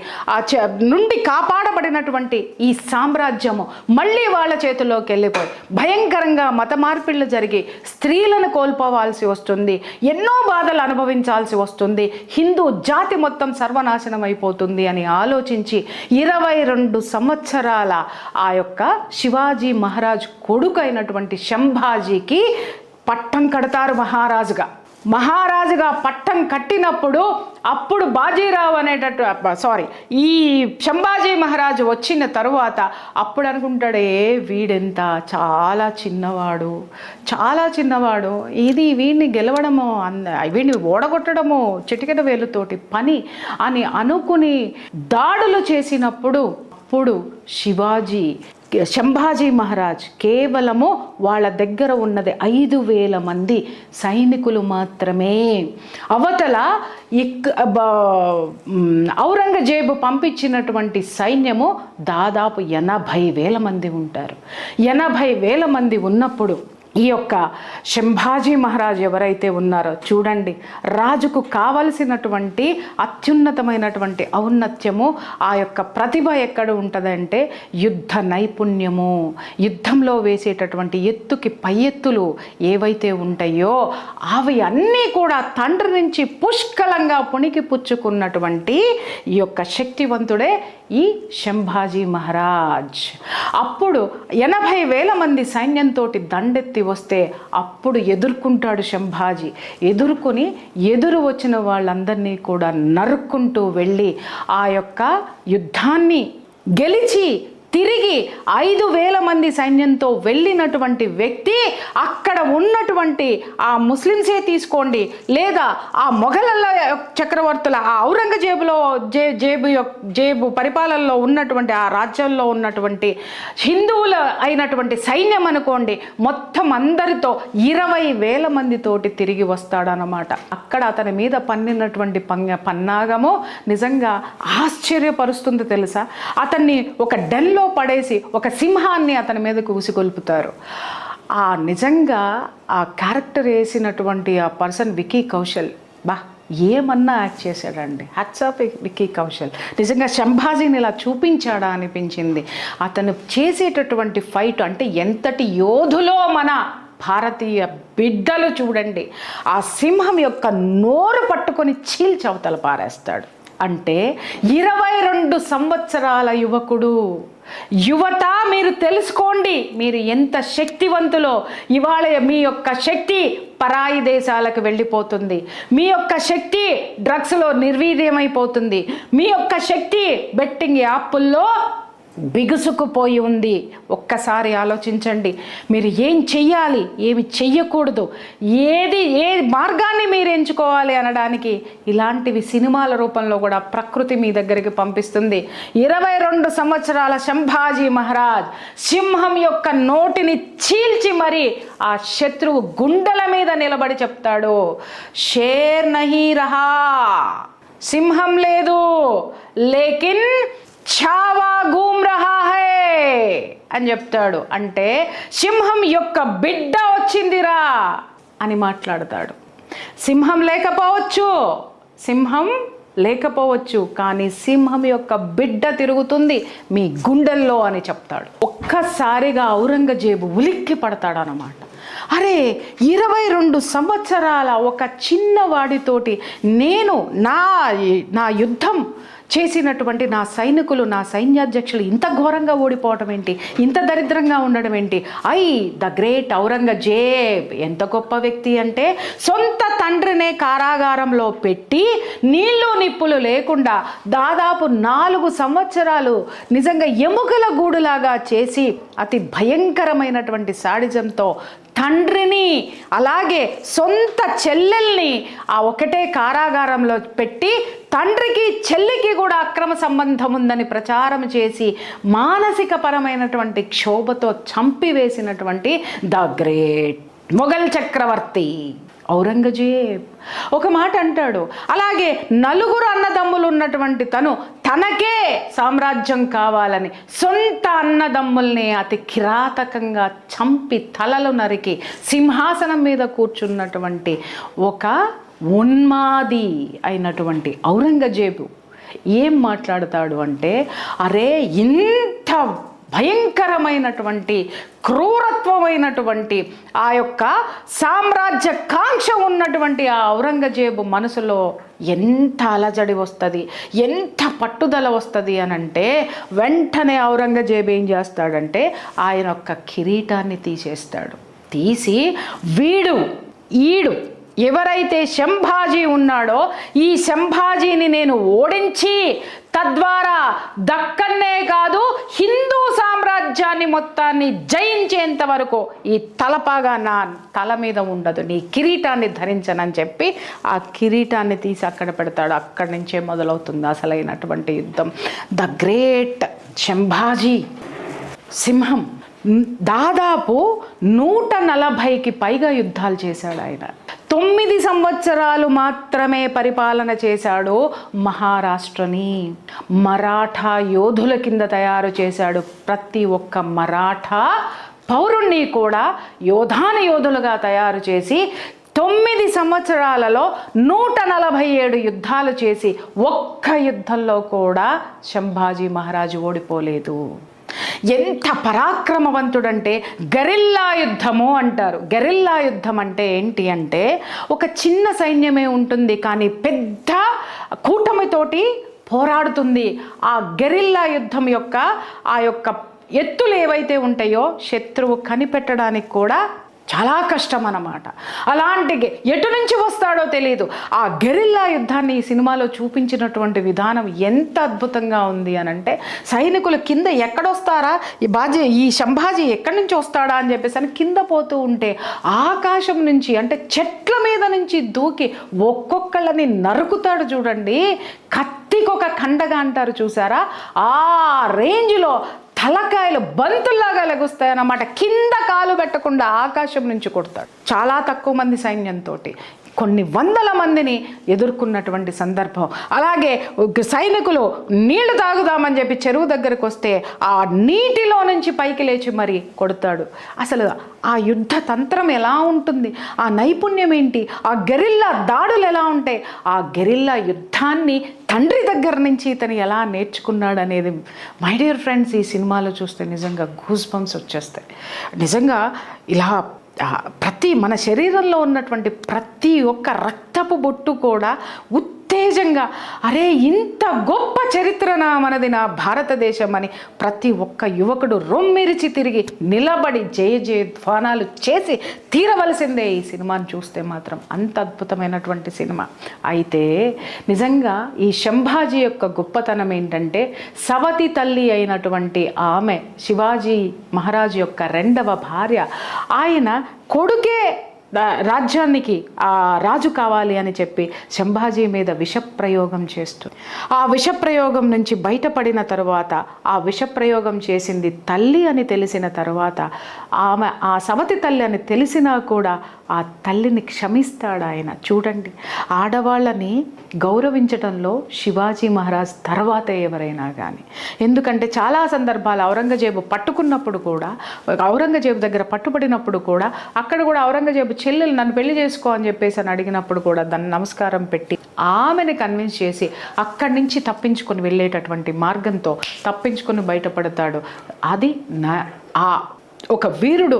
నుండి కాపాడబడినటువంటి ఈ సామ్రాజ్యము మళ్ళీ వాళ్ళ చేతిలోకి వెళ్ళిపోయి భయంకరంగా మత మార్పిళ్ళు జరిగి స్త్రీలను కోల్పోవాల్సి వస్తుంది, ఎన్నో బాధలు అనుభవించాల్సి వస్తుంది, హిందూ జాతి మొత్తం సర్వనాశనం అయిపోతుంది అని ఆలోచించి 22 సంవత్సరాల ఆ యొక్క శివాజీ మహారాజ్ కొడుకు అయినటువంటి శంభాజీకి పట్టం కడతారు మహారాజుగా పట్టం కట్టినప్పుడు అప్పుడు బాజీరావు ఈ శంభాజీ మహారాజు వచ్చిన తరువాత అప్పుడు అనుకుంటాడే, వీడెంత చాలా చిన్నవాడు, ఇది వీడిని గెలవడము, వీడిని ఓడగొట్టడము చిటికెన వేలుతోటి పని అని అనుకుని దాడులు చేసినప్పుడు అప్పుడు శంభాజీ మహారాజ్ కేవలము వాళ్ళ దగ్గర ఉన్నది 5,000 మంది సైనికులు మాత్రమే. అవతల ఔరంగజేబు పంపించినటువంటి సైన్యము దాదాపు 80,000 మంది ఉంటారు. 80,000 మంది ఉన్నప్పుడు ఈ యొక్క శంభాజీ మహారాజ్ ఎవరైతే ఉన్నారో చూడండి, రాజుకు కావలసినటువంటి అత్యున్నతమైనటువంటి ఔన్నత్యము, ఆ యొక్క ప్రతిభ ఎక్కడ ఉంటుందంటే యుద్ధ నైపుణ్యము. యుద్ధంలో వేసేటటువంటి ఎత్తుకి పై ఎత్తులు ఏవైతే ఉంటాయో అవి అన్నీ కూడా తండ్రి నుంచి పుష్కలంగా పుణికి పుచ్చుకున్నటువంటి ఈ యొక్క శక్తివంతుడే ఈ శంభాజీ మహారాజ్. అప్పుడు 80,000 మంది సైన్యంతో దండెత్తి వస్తే అప్పుడు ఎదుర్కొంటాడు శంభాజీ. ఎదుర్కొని ఎదురు వచ్చిన వాళ్ళందరినీ కూడా నరుక్కుంటూ వెళ్ళి ఆ యొక్క యుద్ధాన్ని గెలిచి తిరిగి 5,000 మంది సైన్యంతో వెళ్ళినటువంటి వ్యక్తి అక్కడ ఉన్నటువంటి ఆ ముస్లిమ్సే తీసుకోండి, లేదా ఆ మొఘలుల చక్రవర్తుల ఆ ఔరంగజేబులో జేబు పరిపాలనలో ఉన్నటువంటి ఆ రాజ్యంలో ఉన్నటువంటి హిందువుల అయినటువంటి సైన్యం అనుకోండి, మొత్తం అందరితో 20,000 మందితోటి తిరిగి వస్తాడనమాట. అక్కడ అతని మీద పన్నినటువంటి పన్నాగము నిజంగా ఆశ్చర్యపరుస్తుంది తెలుసా. అతన్ని ఒక డెన్లో పడేసి ఒక సింహాన్ని అతని మీదకు ఉసిగొల్పుతారు. ఆ నిజంగా ఆ క్యారెక్టర్ వేసినటువంటి ఆ పర్సన్ విక్కీ కౌశల్ ఏమన్నా యాక్ట్ చేశాడండి. Hats off Vicky Kaushal. నిజంగా శంభాజీని ఇలా చూపించాడా అనిపించింది. అతను చేసేటటువంటి ఫైట్ అంటే ఎంతటి యోధులో మన భారతీయ బిడ్డలు చూడండి. ఆ సింహం యొక్క నోరు పట్టుకొని చీల్చవతల పారేస్తాడు. అంటే 22 సంవత్సరాల యువకుడు. యువత, మీరు తెలుసుకోండి మీరు ఎంత శక్తివంతులో. ఇవాళ మీ యొక్క శక్తి పరాయి దేశాలకు వెళ్ళిపోతుంది. మీ యొక్క శక్తి డ్రగ్స్లో నిర్వీర్యమైపోతుంది. మీ యొక్క శక్తి బెట్టింగ్ యాప్ల్లో బిగుసుకుపోయి ఉంది. ఒక్కసారి ఆలోచించండి. మీరు ఏం చెయ్యాలి, ఏమి చెయ్యకూడదు, ఏ మార్గాన్ని మీరు ఎంచుకోవాలి అనడానికి ఇలాంటివి సినిమాల రూపంలో కూడా ప్రకృతి మీ దగ్గరికి పంపిస్తుంది. 22 సంవత్సరాల శంభాజీ మహారాజ్ సింహం యొక్క నోటిని చీల్చి మరి ఆ శత్రువు గుండెల మీద నిలబడి చెప్తాడు, షేర్ నహీ రహా, సింహం లేదు, లేకిన్ ఛావా గూమ్ రహా హై అని చెప్తాడు. అంటే సింహం యొక్క బిడ్డ వచ్చిందిరా అని మాట్లాడతాడు. సింహం లేకపోవచ్చు కానీ సింహం యొక్క బిడ్డ తిరుగుతుంది మీ గుండెల్లో అని చెప్తాడు. ఒక్కసారిగా ఔరంగజేబు ఉలిక్కి పడతాడు అన్నమాట. అరే 22 సంవత్సరాల ఒక చిన్నవాడితోటి నేను నా యుద్ధం చేసినటువంటి నా సైనికులు, నా సైన్యాధ్యక్షులు ఇంత ఘోరంగా ఓడిపోవటం ఏంటి, ఇంత దరిద్రంగా ఉండడం ఏంటి. ద గ్రేట్ ఔరంగజేబ్ ఎంత గొప్ప వ్యక్తి అంటే సొంత తండ్రినే కారాగారంలో పెట్టి నీళ్లు నిప్పులు లేకుండా దాదాపు 4 సంవత్సరాలు నిజంగా ఎముకల గూడులాగా చేసి అతి భయంకరమైనటువంటి సాడిజంతో తండ్రిని అలాగే సొంత చెల్లెల్ని ఆ ఒకటే కారాగారంలో పెట్టి తండ్రికి చెల్లికి కూడా అక్రమ సంబంధం ఉందని ప్రచారం చేసి మానసిక పరమైనటువంటి క్షోభతో చంపివేసినటువంటి ద గ్రేట్ మొఘల్ చక్రవర్తి ఔరంగజేబ్ ఒక మాట అంటాడు. అలాగే 4 అన్నదమ్ములు ఉన్నటువంటి తనకే సామ్రాజ్యం కావాలని సొంత అన్నదమ్ముల్ని అతి కిరాతకంగా చంపి తలలు నరికి సింహాసనం మీద కూర్చున్నటువంటి ఒక ఉన్మాది అయినటువంటి ఔరంగజేబు ఏం మాట్లాడతాడు అంటే, అరే ఇంత భయంకరమైనటువంటి క్రూరత్వమైనటువంటి ఆ యొక్క సామ్రాజ్య కాంక్ష ఉన్నటువంటి ఆ ఔరంగజేబు మనసులో ఎంత అలజడి వస్తుంది, ఎంత పట్టుదల వస్తుంది అని అంటే వెంటనే ఔరంగజేబు ఏం చేస్తాడంటే ఆయన యొక్క కిరీటాన్ని తీసేస్తాడు. తీసి ఈడు ఎవరైతే శంభాజీ ఉన్నాడో ఈ శంభాజీని నేను ఓడించి తద్వారా దక్కన్నే కాదు హిందూ సామ్రాజ్యాన్ని మొత్తాన్ని జయించేంత వరకు ఈ తలపాగా నా తల మీద ఉండదు, నీ కిరీటాన్ని ధరించనని చెప్పి ఆ కిరీటాన్ని తీసి అక్కడ పెడతాడు. అక్కడి నుంచే మొదలవుతుంది అసలైనటువంటి యుద్ధం. ద గ్రేట్ శంభాజీ సింహం దాదాపు 140కి పైగా యుద్ధాలు చేశాడు. ఆయన 9 సంవత్సరాలు మాత్రమే పరిపాలన చేశాడు. మహారాష్ట్రని మరాఠా యోధుల కింద తయారు చేశాడు. ప్రతి ఒక్క మరాఠా పౌరుణ్ణి కూడా యోధులుగా తయారు చేసి 9 సంవత్సరాలలో 147 యుద్ధాలు చేసి ఒక్క యుద్ధంలో కూడా సంభాజీ మహారాజు ఓడిపోలేదు. ఎంత పరాక్రమవంతుడంటే గెరిల్లా యుద్ధము అంటారు. గెరిల్లా యుద్ధం అంటే ఏంటి అంటే ఒక చిన్న సైన్యమే ఉంటుంది కానీ పెద్ద కూటమితోటి పోరాడుతుంది. ఆ గెరిల్లా యుద్ధం యొక్క ఆ యొక్క ఎత్తులు ఏవైతే ఉంటాయో శత్రువు కనిపెట్టడానికి కూడా చాలా కష్టం అన్నమాట. అలాంటి ఎటు నుంచి వస్తాడో తెలియదు. ఆ గెరిల్లా యుద్ధాన్ని ఈ సినిమాలో చూపించినటువంటి విధానం ఎంత అద్భుతంగా ఉంది అని అంటే సైనికులు కింద ఎక్కడొస్తారా ఈ సంభాజీ ఎక్కడి నుంచి వస్తాడా అని చెప్పేసి అని కింద పోతూ ఉంటే ఆకాశం నుంచి అంటే చెట్ల మీద నుంచి దూకి ఒక్కొక్కళ్ళని నరుకుతాడు చూడండి. కత్తికొక ఖండగా అంటారు చూసారా, ఆ రేంజ్లో తలకాయలు బంతుల్లాగా లెగుస్తాయన్నమాట. కింద కాలు పెట్టకుండా ఆకాశం నుంచి కొడతాడు. చాలా తక్కువ మంది సైన్యంతో కొన్ని వందల మందిని ఎదుర్కొన్నటువంటి సందర్భం. అలాగే సైనికులు నీళ్లు తాగుదామని చెప్పి చెరువు దగ్గరకు వస్తే ఆ నీటిలో నుంచి పైకి లేచి మరి కొడతాడు. అసలు ఆ యుద్ధ తంత్రం ఎలా ఉంటుంది, ఆ నైపుణ్యం ఏంటి, ఆ గెరిల్లా దాడులు ఎలా ఉంటాయి, ఆ గెరిల్లా యుద్ధాన్ని తండ్రి దగ్గర నుంచి ఇతను ఎలా నేర్చుకున్నాడు అనేది మై డియర్ ఫ్రెండ్స్ ఈ సినిమాలో చూస్తే నిజంగా గూస్ బంప్స్ వచ్చేస్తాయి. నిజంగా ఇలా మన శరీరంలో ఉన్నటువంటి ప్రతి ఒక్క రక్తపు బొట్టు కూడా ఉత్తేజంగా అరే ఇంత గొప్ప చరిత్రనా మనది నా భారతదేశం అని ప్రతి ఒక్క యువకుడు రొమ్మిరిచి తిరిగి నిలబడి జయధ్వానాలు చేసి తీరవలసిందే ఈ సినిమాను చూస్తే మాత్రం. అంత అద్భుతమైనటువంటి సినిమా. అయితే నిజంగా ఈ సంభాజీ యొక్క గొప్పతనం ఏంటంటే సవతి తల్లి అయినటువంటి ఆమె శివాజీ మహారాజు యొక్క 2వ భార్య. ఆయన కొడుకే రాజ్యానికి ఆ రాజు కావాలి అని చెప్పి సంభాజీ మీద విషప్రయోగం చేస్తుంది. ఆ విషప్రయోగం నుంచి బయటపడిన తరువాత ఆ విషప్రయోగం చేసింది తల్లి అని తెలిసిన తరువాత ఆమె ఆ సవతి తల్లి అని తెలిసినా కూడా ఆ తల్లిని క్షమిస్తాడు ఆయన. చూడండి, ఆడవాళ్ళని గౌరవించడంలో శివాజీ మహారాజ్ తర్వాత ఎవరైనా కానీ. ఎందుకంటే చాలా సందర్భాలు ఔరంగజేబు పట్టుకున్నప్పుడు కూడా, ఔరంగజేబు దగ్గర పట్టుబడినప్పుడు కూడా అక్కడ కూడా ఔరంగజేబు చెల్లెలు నన్ను పెళ్లి చేసుకో అని చెప్పేసి అని అడిగినప్పుడు కూడా దాన్ని నమస్కారం పెట్టి ఆమెని కన్విన్స్ చేసి అక్కడి నుంచి తప్పించుకొని వెళ్ళేటటువంటి మార్గంతో తప్పించుకొని బయటపడతాడు. అది ఒక వీరుడు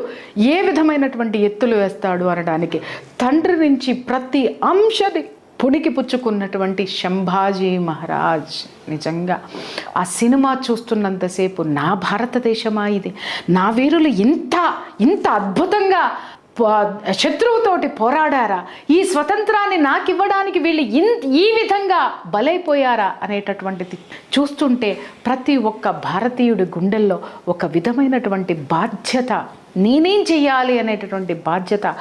ఏ విధమైనటువంటి ఎత్తులు వేస్తాడు అనడానికి తండ్రి నుంచి ప్రతి అంశాన్ని పుణికి పుచ్చుకున్నటువంటి సంభాజీ మహారాజ్. నిజంగా ఆ సినిమా చూస్తున్నంతసేపు నా భారతదేశమా ఇది, నా వీరులు ఇంత అద్భుతంగా శత్రువుతోటి పోరాడారా, ఈ స్వతంత్రాన్ని నాకు ఇవ్వడానికి వీళ్ళు ఈ విధంగా బలైపోయారా అనేటటువంటిది చూస్తుంటే ప్రతి ఒక్క భారతీయుడి గుండెల్లో ఒక విధమైనటువంటి బాధ్యత, నేనేం చెయ్యాలి అనేటటువంటి బాధ్యత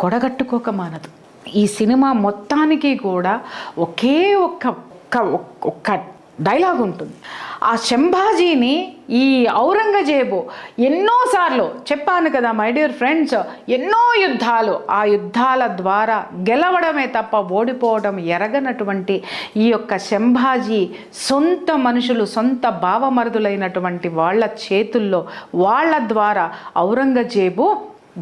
కొడగట్టుకోక మానదు. ఈ సినిమా మొత్తానికి కూడా ఒకే ఒక్క డైలాగ్ ఉంటుంది. ఆ సంభాజీని ఈ ఔరంగజేబు ఎన్నోసార్లు చెప్పాను కదా మై డియర్ ఫ్రెండ్స్, ఎన్నో యుద్ధాలు, ఆ యుద్ధాల ద్వారా గెలవడమే తప్ప ఓడిపోవడం ఎరగనటువంటి ఈ యొక్క సంభాజీ సొంత మనుషులు, సొంత భావమరుదులైనటువంటి వాళ్ళ చేతుల్లో, వాళ్ళ ద్వారా ఔరంగజేబు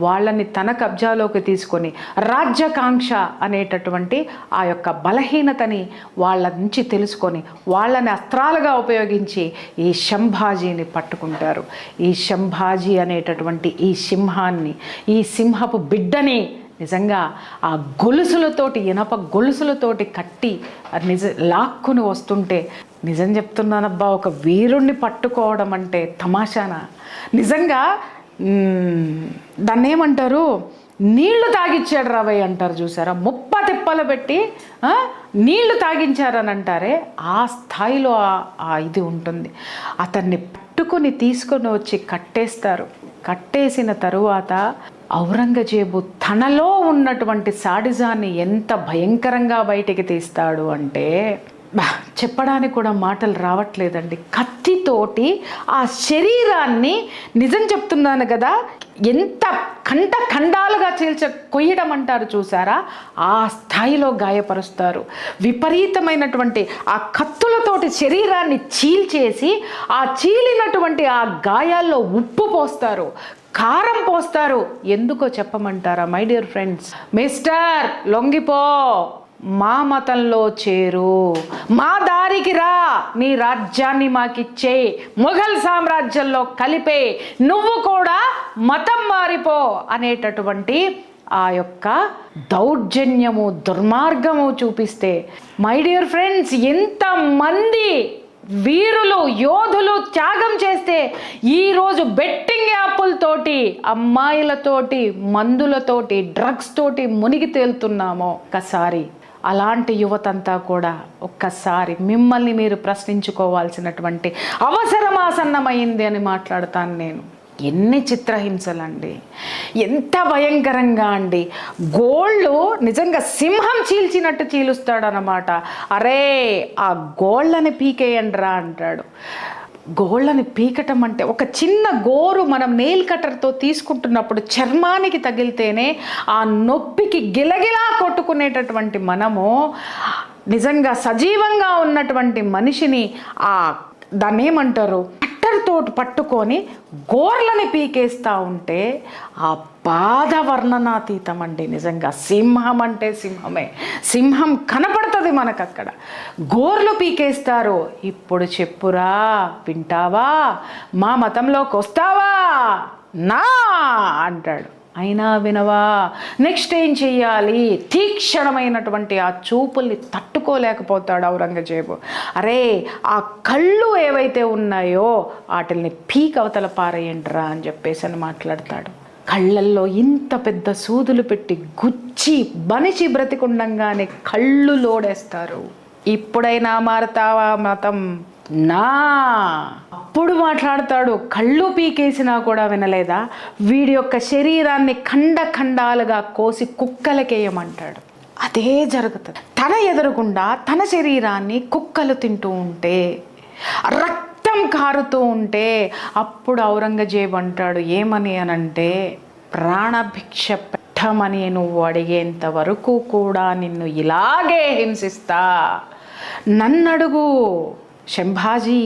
వాళ్ళని తన కబ్జాలోకి తీసుకొని రాజ్యకాంక్ష అనేటటువంటి ఆ యొక్క బలహీనతని వాళ్ళ నుంచి తెలుసుకొని వాళ్ళని అస్త్రాలుగా ఉపయోగించి ఈ సంభాజీని పట్టుకుంటారు. ఈ సంభాజీ అనేటటువంటి ఈ సింహాన్ని, ఈ సింహపు బిడ్డని నిజంగా ఆ గొలుసులతోటి, ఇనప గొలుసులతోటి కట్టి లాక్కుని వస్తుంటే నిజం చెప్తున్నానబ్బా, ఒక వీరుణ్ణి పట్టుకోవడం అంటే తమాషానా? నిజంగా దాన్ని ఏమంటారు, నీళ్లు తాగిచ్చాడు రావయ్య అంటారు చూసారా, ముప్ప తిప్పలు పెట్టి నీళ్లు తాగించారని అంటారే, ఆ స్థాయిలో ఇది ఉంటుంది. అతన్ని పట్టుకొని తీసుకొని వచ్చి కట్టేస్తారు. కట్టేసిన తరువాత ఔరంగజేబు తనలో ఉన్నటువంటి సాడిజాన్ని ఎంత భయంకరంగా బయటికి తీస్తాడు అంటే చెప్పడానికి కూడా మాటలు రావట్లేదండి. కత్తితోటి ఆ శరీరాన్ని, నిజం చెప్తున్నాను కదా, ఎంత ఖండాలుగా కొయ్యడం అంటారు చూసారా, ఆ స్థాయిలో గాయపరుస్తారు. విపరీతమైనటువంటి ఆ కత్తులతోటి శరీరాన్ని చీల్చేసి ఆ చీలినటువంటి ఆ గాయాల్లో ఉప్పు పోస్తారు. కారం పోస్తారు. ఎందుకో చెప్పమంటారా మై డియర్ ఫ్రెండ్స్? మిస్టర్ లొంగిపో, మా మతంలో చేరు, మా దారికి రా, నీ రాజ్యాన్ని మాకిచ్చే, మొఘల్ సామ్రాజ్యంలో కలిపే, నువ్వు కూడా మతం మారిపో అనేటటువంటి ఆ యొక్క దౌర్జన్యము, దుర్మార్గము చూపిస్తే మై డియర్ ఫ్రెండ్స్, ఎంతమంది వీరులు యోధులు త్యాగం చేస్తే ఈరోజు బెట్టింగ్ యాప్లతోటి, అమ్మాయిలతోటి, మందులతోటి, డ్రగ్స్ తోటి మునిగి తేలుతున్నామో ఒక్కసారి అలాంటి యువతంతా కూడా ఒక్కసారి మిమ్మల్ని మీరు ప్రశ్నించుకోవాల్సినటువంటి అవసరం ఆసన్నమైంది అని మాట్లాడతాను నేను. ఎన్ని చిత్రహింసలండి, ఎంత భయంకరంగా అండి. గోళ్ళు నిజంగా సింహం చీల్చినట్టు చీలుస్తాడనమాట. అరే ఆ గోళ్ళని పీకేయండిరా అంటాడు. గోళ్ళని పీకటం అంటే ఒక చిన్న గోరు మనం నెయిల్ కట్టర్తో తీసుకుంటున్నప్పుడు చర్మానికి తగిలితేనే ఆ నొప్పికి గిలగిలా కొట్టుకునేటటువంటి మనము నిజంగా సజీవంగా ఉన్నటువంటి మనిషిని దాన్ని ఏమంటారు కట్టర్తోటి పట్టుకొని గోర్లని పీకేస్తూ ఉంటే ఆ బాధ వర్ణనాతీతం అండి. నిజంగా సింహం అంటే సింహమే, సింహం కనపడుతుంది మనకు అక్కడ. గోర్లు పీకేస్తారు. ఇప్పుడు చెప్పురా, వింటావా, మా మతంలోకి వస్తావా, నా అంటాడు. అయినా వినవా, నెక్స్ట్ ఏం చెయ్యాలి? తీక్షణమైనటువంటి ఆ చూపుల్ని తట్టుకోలేకపోతాడు ఔరంగజేబు. అరే ఆ కళ్ళు ఏవైతే ఉన్నాయో వాటిల్ని పీక్ అవతల పారేయండిరా అని చెప్పేసి అని మాట్లాడతాడు. కళ్ళల్లో ఇంత పెద్ద సూదులు పెట్టి గుచ్చి బనిచి బ్రతికుండంగానే కళ్ళు లోడేస్తారు. ఇప్పుడైనా మారతావా మతం, నా అప్పుడు మాట్లాడతాడు. కళ్ళు పీకేసినా కూడా వినలేదా? వీడి యొక్క శరీరాన్ని ఖండాలుగా కోసి కుక్కలకేయమంటాడు. అదే జరుగుతుంది. తన ఎదురుగుండా తన శరీరాన్ని కుక్కలు తింటూ ఉంటే, రక్తం కారుతూ ఉంటే అప్పుడు ఔరంగజేబు అంటాడు ఏమని అనంటే, ప్రాణభిక్ష పెట్టమని నువ్వు అడిగేంత వరకు కూడా నిన్ను ఇలాగే హింసిస్తా, నన్నడుగు శంభాజీ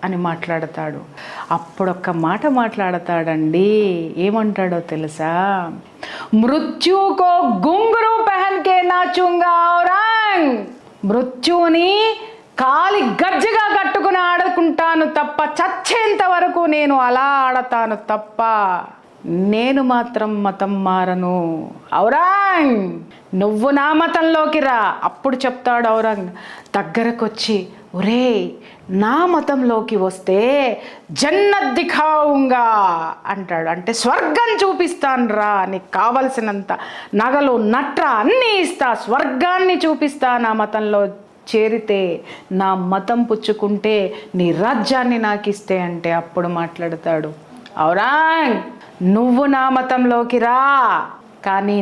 అని మాట్లాడతాడు. అప్పుడొక్క మాట మాట్లాడతాడండి. ఏమంటాడో తెలుసా? మృత్యుకో గుంగురు పెహన్కే నాచుంగా ఔరంగ్, మృత్యుని కాలి గజ్జగా కట్టుకుని ఆడుకుంటాను తప్ప, చచ్చేంత వరకు నేను అలా ఆడతాను తప్ప నేను మాత్రం మతం మారను. ఔరంగ్ నువ్వు నా మతంలోకి రా. అప్పుడు చెప్తాడు ఔరంగ్ దగ్గరకొచ్చి, ఒరే నా మతంలోకి వస్తే జన్నత్ దిఖావుంగా అంటాడు. అంటే స్వర్గం చూపిస్తాను రా, నీకు కావలసినంత నగలు నట్ర అన్నీ ఇస్తా, స్వర్గాన్ని చూపిస్తా నా మతంలో చేరితే, నా మతం పుచ్చుకుంటే, నీ రాజ్యాన్ని నాకు ఇస్తే అంటే అప్పుడు మాట్లాడతాడు, ఔరంగ్ నువ్వు నా మతంలోకి రా, కానీ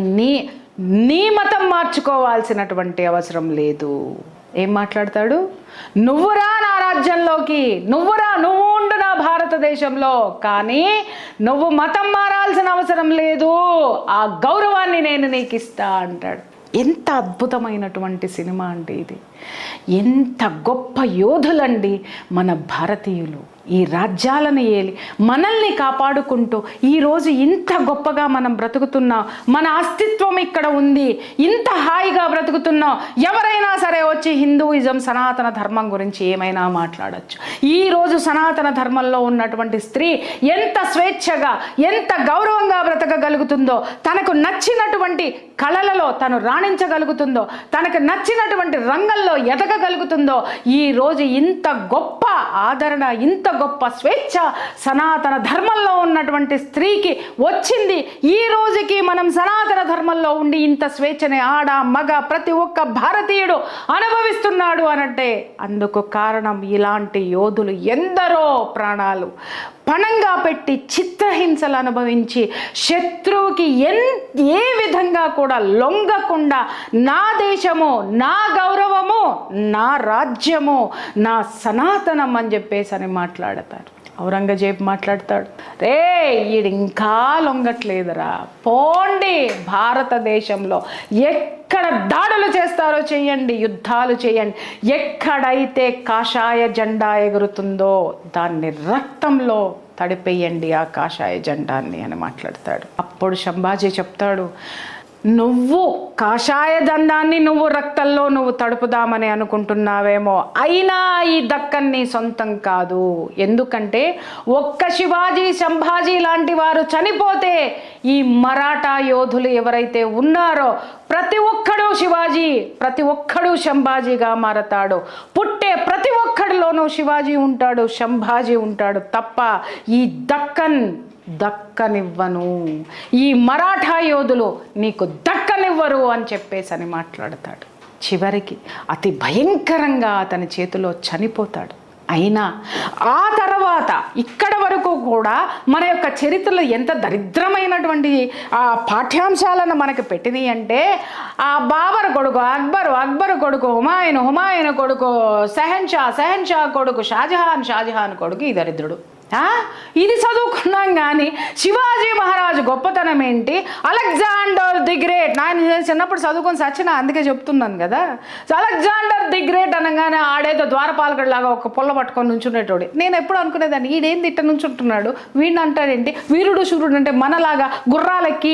నీ మతం మార్చుకోవాల్సినటువంటి అవసరం లేదు. ఏం మాట్లాడతాడు? నువ్వురా నా రాజ్యంలోకి, నువ్వు ఉండు నా భారతదేశంలో, కానీ నువ్వు మతం మారాల్సిన అవసరం లేదు, ఆ గౌరవాన్ని నేను నీకు ఇస్తా అంటాడు. ఎంత అద్భుతమైనటువంటి సినిమా అండి ఇది. ఎంత గొప్ప యోధులండి మన భారతీయులు. ఈ రాజ్యాలను ఏలి మనల్ని కాపాడుకుంటూ ఈరోజు ఇంత గొప్పగా మనం బ్రతుకుతున్నాం. మన అస్తిత్వం ఇక్కడ ఉంది, ఇంత హాయిగా బ్రతుకుతున్నాం. ఎవరైనా సరే వచ్చి హిందూయిజం సనాతన ధర్మం గురించి ఏమైనా మాట్లాడచ్చు. ఈరోజు సనాతన ధర్మంలో ఉన్నటువంటి స్త్రీ ఎంత స్వేచ్ఛగా, ఎంత గౌరవంగా బ్రతకగలుగుతుందో, తనకు నచ్చినటువంటి కళలలో తను రాణించగలుగుతుందో, తనకు నచ్చినటువంటి రంగంలో ఎదగగలుగుతుందో, ఈరోజు ఇంత గొప్ప ఆదరణ, ఇంత గొప్ప స్వేచ్ఛ సనాతన ధర్మంలో ఉన్నటువంటి స్త్రీకి వచ్చింది. ఈ రోజుకి మనం సనాతన ధర్మంలో ఉండి ఇంత స్వేచ్ఛని ఆడ మగ ప్రతి ఒక్క భారతీయుడు అనుభవిస్తున్నాడు అనంటే అందుకు కారణం ఇలాంటి యోధులు ఎందరో ప్రాణాలు పణంగా పెట్టి చిత్రహింసలు అనుభవించి శత్రువుకి ఏ విధంగా కూడా లొంగకుండా నా దేశము, నా గౌరవము, నా రాజ్యము, నా సనాతనం అని చెప్పేసి అని మాట్లాడతారు. ఔరంగజేబు మాట్లాడతాడు, రే ఈడు ఇంకా లొంగట్లేదురా, పోండి భారతదేశంలో ఎక్కడ దాడులు చేస్తారో చేయండి, యుద్ధాలు చేయండి, ఎక్కడైతే కాషాయ జెండా ఎగురుతుందో దాన్ని రక్తంలో తడిపేయండి ఆ కాషాయ జెండాన్ని అని మాట్లాడతాడు. అప్పుడు సంభాజీ చెప్తాడు, నువ్వు కాషాయ దండాన్ని నువ్వు రక్తంలో నువ్వు తడుపుదామని అనుకుంటున్నావేమో, అయినా ఈ దక్కన్ నీ సొంతం కాదు. ఎందుకంటే ఒక్క శివాజీ సంభాజీ లాంటి వారు చనిపోతే ఈ మరాఠా యోధులు ఎవరైతే ఉన్నారో ప్రతి ఒక్కడు శివాజీ, ప్రతి ఒక్కడు సంభాజీగా మారతాడు. పుట్టే ప్రతి ఒక్కడిలోనూ శివాజీ ఉంటాడు, సంభాజీ ఉంటాడు తప్ప ఈ దక్కనివ్వను, ఈ మరాఠా యోధులు నీకు దక్కనివ్వరు అని చెప్పేసి అని మాట్లాడతాడు. చివరికి అతి భయంకరంగా అతని చేతిలో చనిపోతాడు. అయినా ఆ తర్వాత ఇక్కడ వరకు కూడా మన యొక్క చరిత్రలో ఎంత దరిద్రమైనటువంటి ఆ పాఠ్యాంశాలను మనకు పెట్టినాయి అంటే, ఆ బాబర్ కొడుకు అక్బర్ కొడుకు హుమాయూన్ కొడుకు షహన్షా కొడుకు షాజహాన్ కొడుకు ఈ దరిద్రుడు. ఇది చదువుకున్నాం కానీ శివాజీ మహారాజు గొప్పతనం ఏంటి, అలెగ్జాండర్ ది గ్రేట్, నేను చిన్నప్పుడు చదువుకొని సచ్చిన అందుకే చెప్తున్నాను కదా. అలెగ్జాండర్ ది గ్రేట్ అనగానే ఆడేదో ద్వారపాలకుడిలాగా ఒక పొల్ల పట్టుకొని నుంచునేటోడు. నేను ఎప్పుడు అనుకునేదాన్ని, ఈడేంది ఇట్ట నుంచుంటున్నాడు, వీడిని అంటాడేంటి, వీరుడు శూరుడు అంటే మనలాగా గుర్రాలెక్కి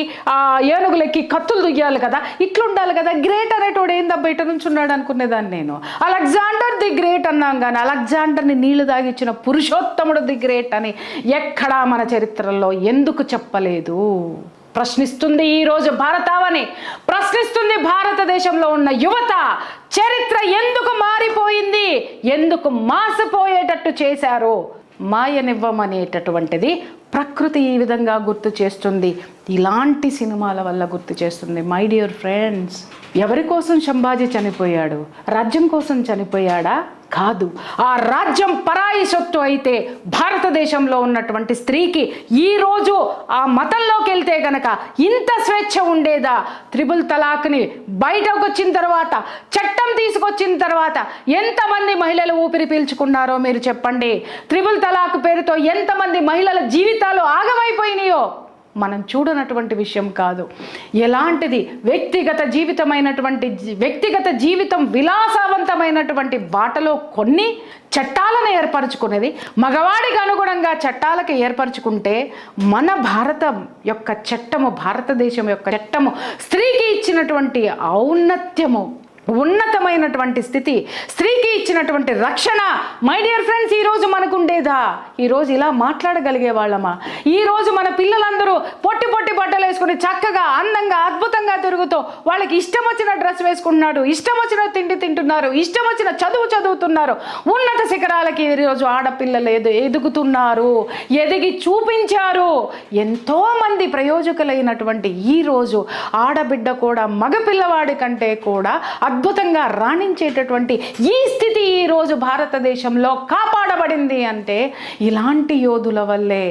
ఏనుగులెక్కి కత్తులు దుయ్యాలి కదా, ఇట్లుండాలి కదా, గ్రేట్ అనేటోడు ఏందబ్బా ఇట్ట నుంచున్నాడు అనుకునేదాన్ని నేను. అలెగ్జాండర్ ది గ్రేట్ అన్నాం కానీ అలెగ్జాండర్ని నీళ్లు తాగిచ్చిన పురుషోత్తముడు ది గ్రేట్ అని ఎక్కడా మన చరిత్రలో ఎందుకు చెప్పలేదు? ప్రశ్నిస్తుంది ఈరోజు భారతావని, ప్రశ్నిస్తుంది భారతదేశంలో ఉన్న యువత. చరిత్ర ఎందుకు మారిపోయింది, ఎందుకు మాసిపోయేటట్టు చేశారో మాయనివ్వమనేటటువంటిది ప్రకృతి ఈ విధంగా గుర్తు చేస్తుంది. ఇలాంటి సినిమాల వల్ల గుర్తు చేస్తుంది. మై డియర్ ఫ్రెండ్స్, ఎవరి కోసం సంభాజీ చనిపోయాడు? రాజ్యం కోసం చనిపోయాడా? కాదు. ఆ రాజ్యం పరాయి సొత్తు అయితే భారతదేశంలో ఉన్నటువంటి స్త్రీకి ఈరోజు ఆ మతంలోకి వెళ్తే గనక ఇంత స్వేచ్ఛ ఉండేదా? త్రిపుల్ తలాక్ని బయటకు వచ్చిన తర్వాత, చట్టం తీసుకొచ్చిన తర్వాత ఎంతమంది మహిళలు ఊపిరి పీల్చుకున్నారో మీరు చెప్పండి. త్రిపుల్ తలాక్ పేరుతో ఎంతమంది మహిళల జీవితాలు ఆగమైపోయినాయో మనం చూడనటువంటి విషయం కాదు. ఎలాంటిది వ్యక్తిగత జీవితం విలాసవంతమైనటువంటి బాటలో కొన్ని చట్టాలను ఏర్పరచుకునేది, మగవాడికి అనుగుణంగా చట్టాలకు ఏర్పరచుకుంటే మన భారతదేశం యొక్క చట్టము స్త్రీకి ఇచ్చినటువంటి ఉన్నతమైనటువంటి స్థితి, స్త్రీకి ఇచ్చినటువంటి రక్షణ, మై డియర్ ఫ్రెండ్స్, ఈరోజు మనకుండేదా? ఈరోజు ఇలా మాట్లాడగలిగే వాళ్ళమా? ఈరోజు మన పిల్లలందరూ పొట్టి బట్టలు వేసుకుని చక్కగా అందంగా అద్భుతంగా తిరుగుతూ వాళ్ళకి ఇష్టం వచ్చిన డ్రెస్ వేసుకుంటున్నాడు, ఇష్టం వచ్చిన తిండి తింటున్నారు, ఇష్టం వచ్చిన చదువుతున్నారు, ఉన్నత శిఖరాలకి ఈరోజు ఆడపిల్లలు ఎదుగుతున్నారు, ఎదిగి చూపించారు. ఎంతోమంది ప్రయోజకులైనటువంటి ఈరోజు ఆడబిడ్డ కూడా మగపిల్లవాడి కంటే కూడా అద్భుతంగా రాణించేటటువంటి ఈ స్థితి ఈరోజు భారతదేశంలో కాపాడబడింది అంటే ఇలాంటి యోధుల వల్లే.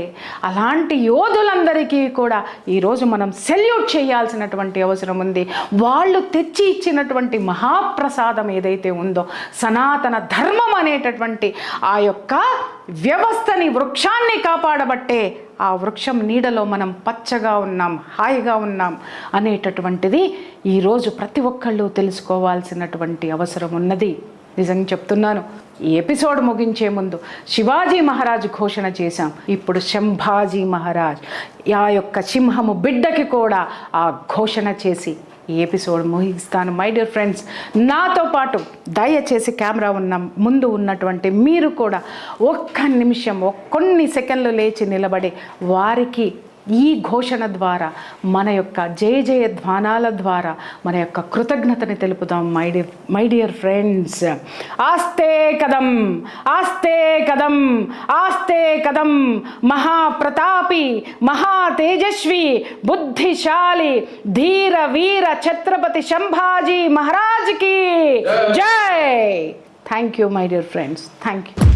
అలాంటి యోధులందరికీ కూడా ఈరోజు మనం సెల్యూట్ చేయాల్సినటువంటి అవసరం ఉంది. వాళ్ళు తెచ్చి ఇచ్చినటువంటి మహాప్రసాదం ఏదైతే ఉందో, సనాతన ధర్మం అనేటటువంటి ఆ యొక్క వ్యవస్థని, వృక్షాన్ని కాపాడబట్టే ఆ వృక్షం నీడలో మనం పచ్చగా ఉన్నాం, హాయిగా ఉన్నాం అనేటటువంటిది ఈరోజు ప్రతి ఒక్కళ్ళు తెలుసుకోవాల్సినటువంటి అవసరం ఉన్నది. నిజంగా చెప్తున్నాను. ఈ ఎపిసోడ్ ముగించే ముందు శివాజీ మహారాజ్ ఘోషణ చేశాం, ఇప్పుడు సంభాజీ మహారాజ్ ఆ యొక్క సింహము బిడ్డకి కూడా ఆ ఘోషణ చేసి ఈ ఎపిసోడ్ ముగిస్తాను. మై డియర్ ఫ్రెండ్స్, నాతో పాటు దయచేసి కెమెరా ముందు ఉన్నటువంటి మీరు కూడా ఒక్క నిమిషం, కొన్ని సెకండ్లు లేచి నిలబడి వారికి ఈ ఘోషణ ద్వారా, మన యొక్క జయ ధ్వానాల ద్వారా మన యొక్క కృతజ్ఞతని తెలుపుదాం. మై డియర్ ఫ్రెండ్స్, ఆస్తే కదం ఆస్తే కదం ఆస్తే కదం మహాప్రతాపి మహా తేజస్వి బుద్ధిశాలి ధీర వీర ఛత్రపతి సంభాజీ మహారాజ్ కి జై. Thank you my dear friends, thank you.